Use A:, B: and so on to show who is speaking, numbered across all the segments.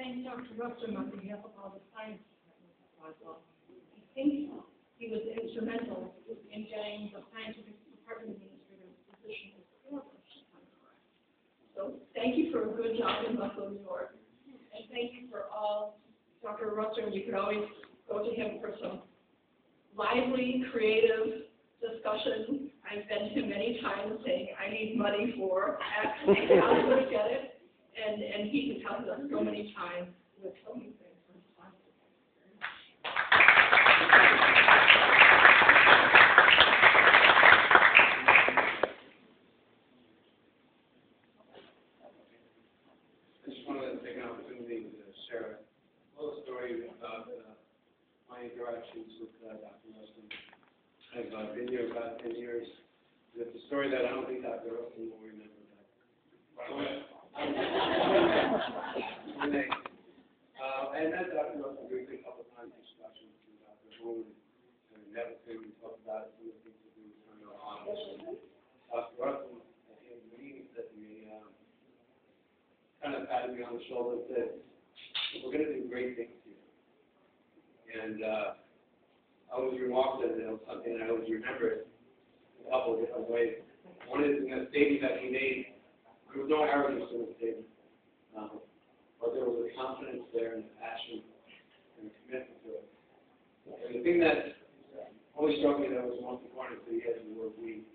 A: thank Dr. Rustum on behalf of all the science departments at Roswell. I think he was instrumental in getting the scientific department administrator's position as provost, if I'm correct. So thank you for a good job in Buffalo, New York. And thank you for all, Dr. Rustum, you could always go to him for some lively, creative discussion. I've been to him many times saying, I need money for X, and how do I get it? And he has helped us so many times with so many things.
B: I just wanted to take an opportunity to share a little story about my interactions with Dr. Rustum. I've been here about 10 years. And it's a story that I don't think Dr. Rustum will remember that. I met Dr. Rustum briefly a couple of times, introduction to Dr. Home, and we met with him and talked about some of the things that we were trying to accomplish. Dr. Rustum, at the end of the meeting, said to me, kind of patted me on the shoulder and said, we're going to do great things here. And I always remarked that it was something I always remembered in a couple of different ways. One is in a statement that he made, there was no arrogance in the statement, but there was a confidence there and a passion and a commitment to it. And the thing that always struck me that was most important to the end was we,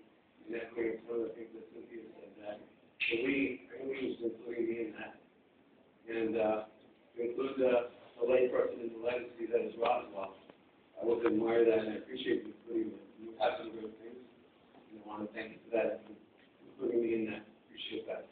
B: and that was one of the things that Cynthia said, that we, I think we was including me in that. And to include the lay person in the legacy that is Roswell. I would admire that, and I appreciate you including me. You have some great things, and I want to thank you for that, and including me in that. Appreciate that.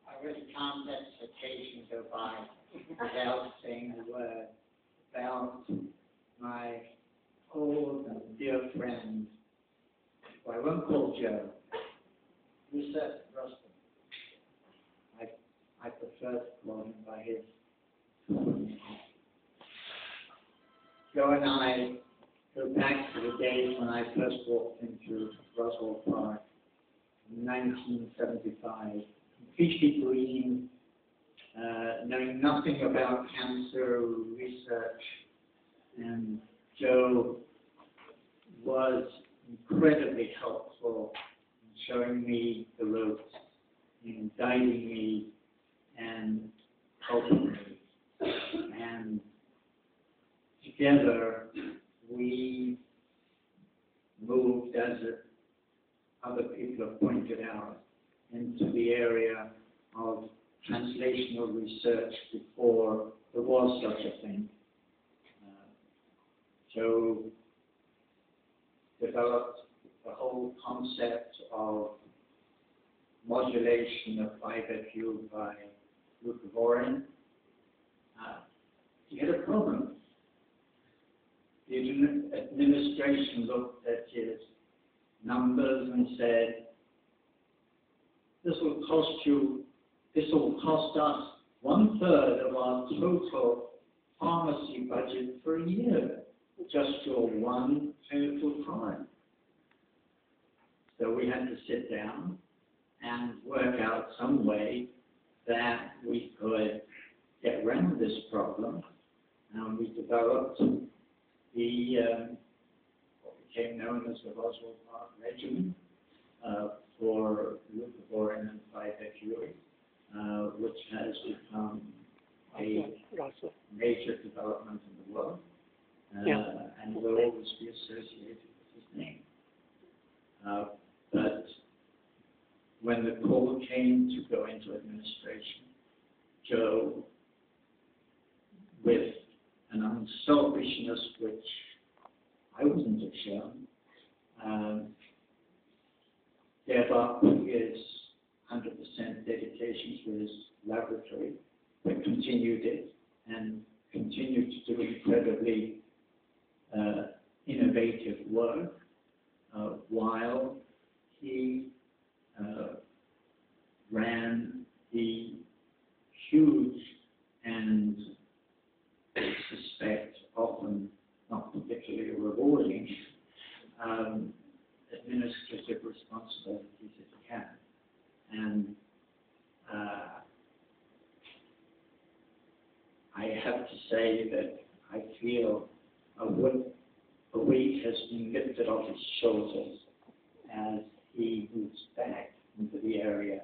C: I really can't let this occasion go by without saying a word about my old and dear friend, who I won't call Joe, Youcef Rustum. I prefer to call him by his name. Joe and I go back to the days when I first walked into Roswell Park in 1975, completely green, knowing nothing about cancer research, and Joe was incredibly helpful in showing me the ropes, in guiding me and helping me. And together we moved, as other people have pointed out, into the area of translational research before there was such a thing. Joe developed the whole concept of modulation of 5FU by leucovorin. He had a problem. The administration looked at his numbers and said, this will cost us 1/3 of our total pharmacy budget for a year, just for one clinical trial. So we had to sit down and work out some way that we could get around this problem. And we developed the what became known as the Roswell Park regimen for leucovorin and 5FU, which has become a major development in the world, and will always be associated with his name. But when the call came to go into administration, Joe, with an unselfishness which I wouldn't have shown, gave up his 100% dedication to his laboratory, but continued it and continued to do incredibly innovative work while he ran the huge and, I suspect, often not particularly rewarding administrative responsibilities that he had. And I have to say that I feel a weight has been lifted off his shoulders as he moves back into the area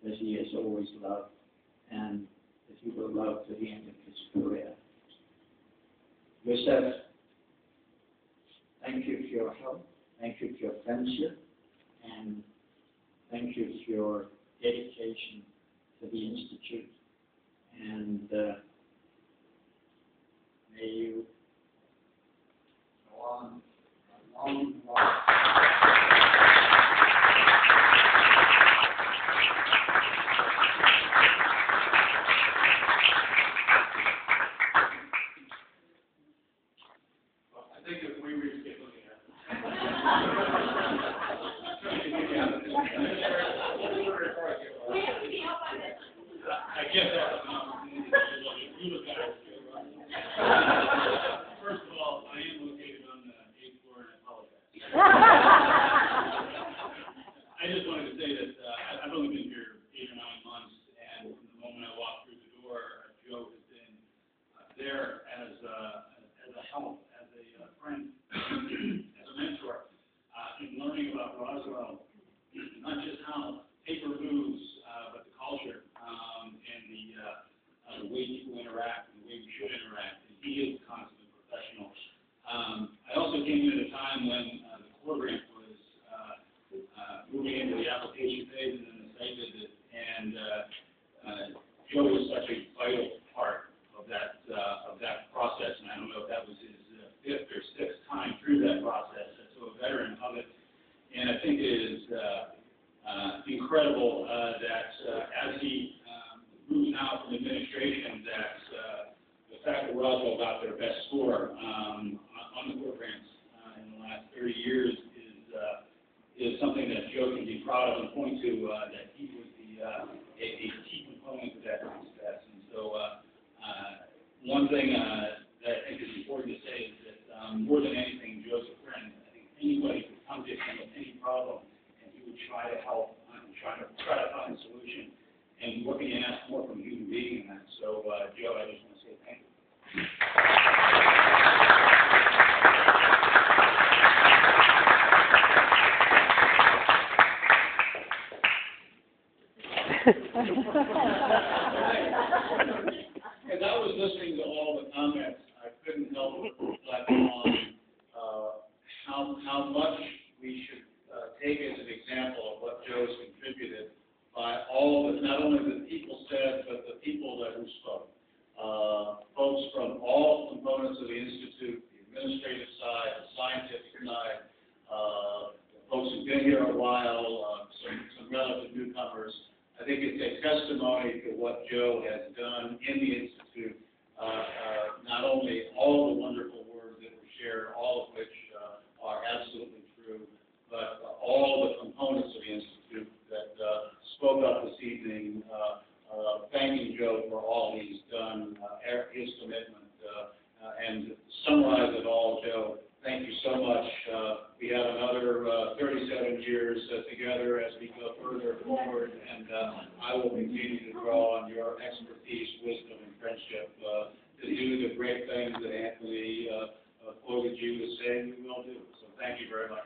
C: that he has always loved and that he will love to the end of his career. Youcef, thank you for your help, thank you for your friendship, and thank you for your dedication to the Institute. And may you go on a long, long
D: First of all, I am located on the 8th floor, and I apologize. I just wanted to say that I've only been here 8 or 9 months, and from the moment I walked through the door, Joe has been there as a help, as a friend, as a mentor, in learning about Roswell, not just how paper moves, but the culture and the way people interact and the way we should interact. And he is a consummate professional. I also came in at a time when the core grant was moving into the application phase and then the site visit, and Joe was such a vital part of that process. And I don't know if that was his 5th or 6th time through that process, so a veteran of it. And I think it is incredible that as he moves now from administration, that the fact that Roswell got their best score on the core grants in the last 30 years is something that Joe can be proud of and point to, that he was a key component of that success. And so one thing that I think is important to say is that more than anything, Joe's a friend. I think anybody could come to him with any problem, and he would try to help and try to find a solution. And what can you ask more from a human being in that? So, Joe, I just want to say thank you. As I was listening to all the comments, I couldn't help but reflect on how much we should take as an example of what Joe's contributed by all the, not only the people said, but the people that who spoke. Folks from all components of the Institute, the administrative side, the scientific side, folks who've been here a while, some relative newcomers. I think it's a testimony to what Joe has done in the Institute, not only all the wonderful words that were shared, all of which are absolutely true, but all the components of the Institute that spoke up this evening, thanking Joe for all he's done, his commitment, and to summarize it all, Joe, thank you so much. We have another 37 years together as we go further forward, and I will continue to draw on your expertise, wisdom, and friendship to do the great things that Anthony quoted you as saying we will do. So thank you very much.